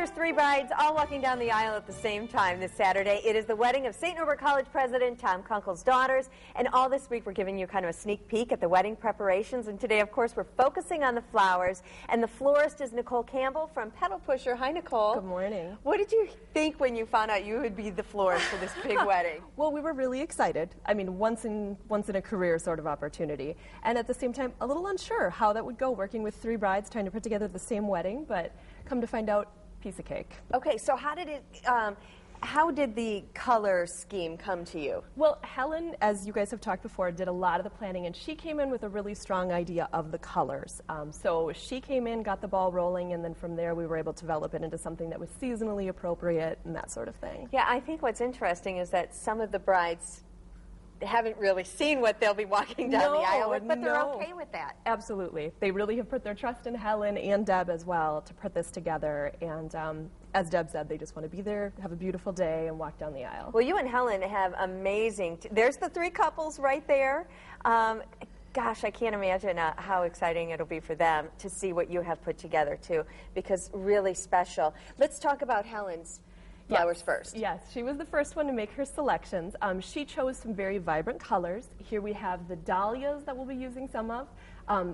Here's three brides all walking down the aisle at the same time this Saturday. It is the wedding of St. Norbert College President Tom Kunkel's daughters. And all this week we're giving you kind of a sneak peek at the wedding preparations. And today, of course, we're focusing on the flowers. And the florist is Nicole Campbell from Petal Pusher. Hi, Nicole. Good morning. What did you think when you found out you would be the florist for this big wedding? Well, we were really excited. I mean, once in a career sort of opportunity. And at the same time, a little unsure how that would go, working with three brides, trying to put together the same wedding. But come to find out, piece of cake. Okay, so how did the color scheme come to you? Well, Helen, as you guys have talked before, did a lot of the planning, and she came in with a really strong idea of the colors. So she came in, got the ball rolling, and then from there we were able to develop it into something that was seasonally appropriate and that sort of thing. Yeah, I think what's interesting is that some of the brides haven't really seen what they'll be walking down the aisle with, but they're okay with that. Absolutely. They really have put their trust in Helen and Deb as well to put this together. And as Deb said, they just want to be there, have a beautiful day, and walk down the aisle. Well, you and Helen have amazing, there's the three couples right there. Gosh, I can't imagine how exciting it'll be for them to see what you have put together, too, because really special. Let's talk about Helen's flowers first. Yes, she was the first one to make her selections. She chose some very vibrant colors. Here we have the dahlias that we'll be using some of,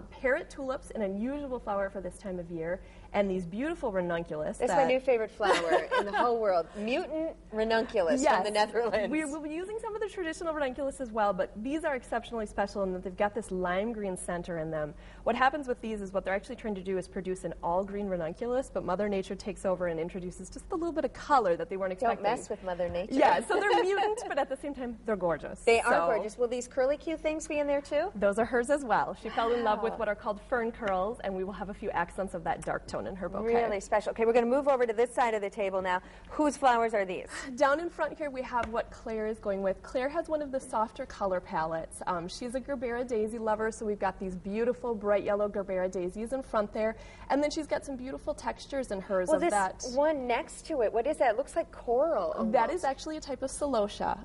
parrot tulips, an unusual flower for this time of year, and these beautiful ranunculus. That's my new favorite flower in the whole world, mutant ranunculus from the Netherlands. We will be using some of the traditional ranunculus as well, but these are exceptionally special in that they've got this lime green center in them. What happens with these is what they're actually trying to do is produce an all-green ranunculus, but Mother Nature takes over and introduces just a little bit of color that they weren't expecting. Don't mess with Mother Nature. Yeah, so they're mutant, but at the same time, they're gorgeous. They are gorgeous. Will these curly Q things be in there too? Those are hers as well. She fell in love with what are called fern curls, and we will have a few accents of that dark tone in her bouquet. Really special. Okay, we're going to move over to this side of the table now. Whose flowers are these? Down in front here we have what Claire is going with. Claire has one of the softer color palettes. She's a Gerbera daisy lover, so we've got these beautiful bright yellow Gerbera daisies in front there, and then she's got some beautiful textures in hers of that. Well, this one next to it, what is that? It looks like coral almost. That is actually a type of celosia.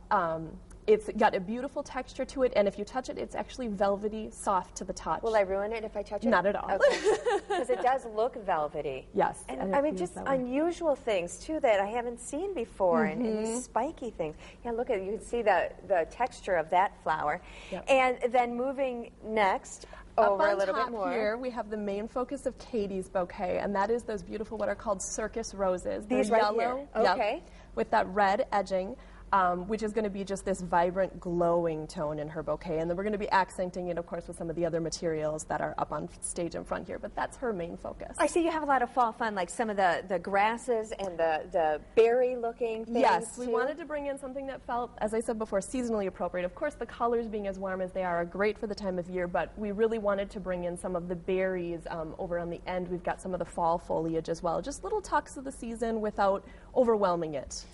It's got a beautiful texture to it, and if you touch it, it's actually velvety, soft to the touch. Will I ruin it if I touch it? Not at all. Okay. Because it does look velvety. Yes. And I mean, just unusual things, too, that I haven't seen before, and these spiky things. Yeah, look at it. You can see the texture of that flower. Yep. And then moving next, over a little bit more. Here we have the main focus of Katie's bouquet, and that is those beautiful what are called circus roses. These They're right yellow, here. Okay. with that red edging. Which is going to be just this vibrant, glowing tone in her bouquet. And then we're going to be accenting it, of course, with some of the other materials that are up on stage in front here. But that's her main focus. I see you have a lot of fall fun, like some of the grasses and the berry-looking things, Yes, we wanted to bring in something that felt, as I said before, seasonally appropriate. Of course, the colors being as warm as they are great for the time of year, but we really wanted to bring in some of the berries. Over on the end, we've got some of the fall foliage as well. Just little tucks of the season without overwhelming it.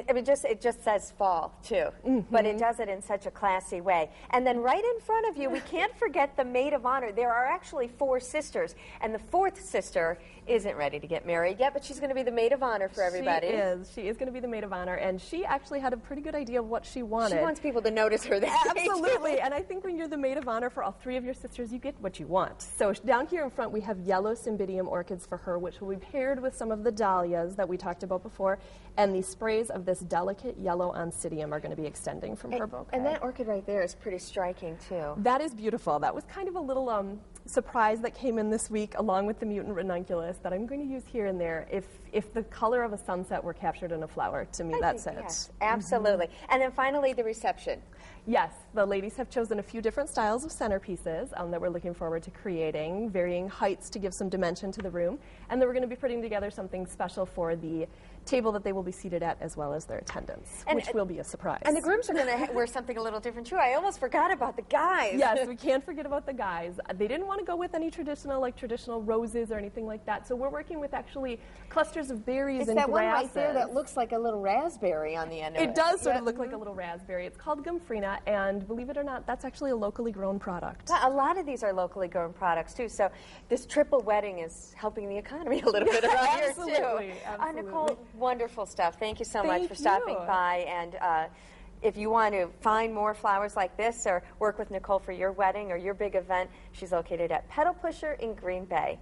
I mean, it just says fall, too, but it does it in such a classy way. And then right in front of you, we can't forget the maid of honor. There are actually four sisters, and the fourth sister isn't ready to get married yet, but she's going to be the maid of honor for everybody. She is going to be the maid of honor, and she actually had a pretty good idea of what she wanted. She wants people to notice her that day. Absolutely, and I think when you're the maid of honor for all three of your sisters, you get what you want. So down here in front, we have yellow cymbidium orchids for her, which will be paired with some of the dahlias that we talked about before, and the sprays of this delicate yellow oncidium are going to be extending from her bouquet. And that orchid right there is pretty striking, too. That is beautiful. That was kind of a little surprise that came in this week along with the mutant ranunculus that I'm going to use here and there. If the color of a sunset were captured in a flower, to me, that's it. Yes, absolutely. And then finally, the reception. Yes, the ladies have chosen a few different styles of centerpieces that we're looking forward to creating, varying heights to give some dimension to the room, and then we're going to be putting together something special for the table that they will be seated at as well as their attendants, which will be a surprise. And the grooms are going to wear something a little different too. I almost forgot about the guys. Yes, we can't forget about the guys. They didn't want to go with any traditional roses or anything like that, so we're working with actually clusters of berries and grasses. It's that one right there that looks like a little raspberry on the end of it. It does sort of look like a little raspberry. It's called Gumfrina, and believe it or not, that's actually a locally grown product. A lot of these are locally grown products too, so this triple wedding is helping the economy a little bit around here too. Absolutely. Nicole, wonderful stuff. Thank you so much for stopping by. And if you want to find more flowers like this or work with Nicole for your wedding or your big event, she's located at Petal Pusher in Green Bay.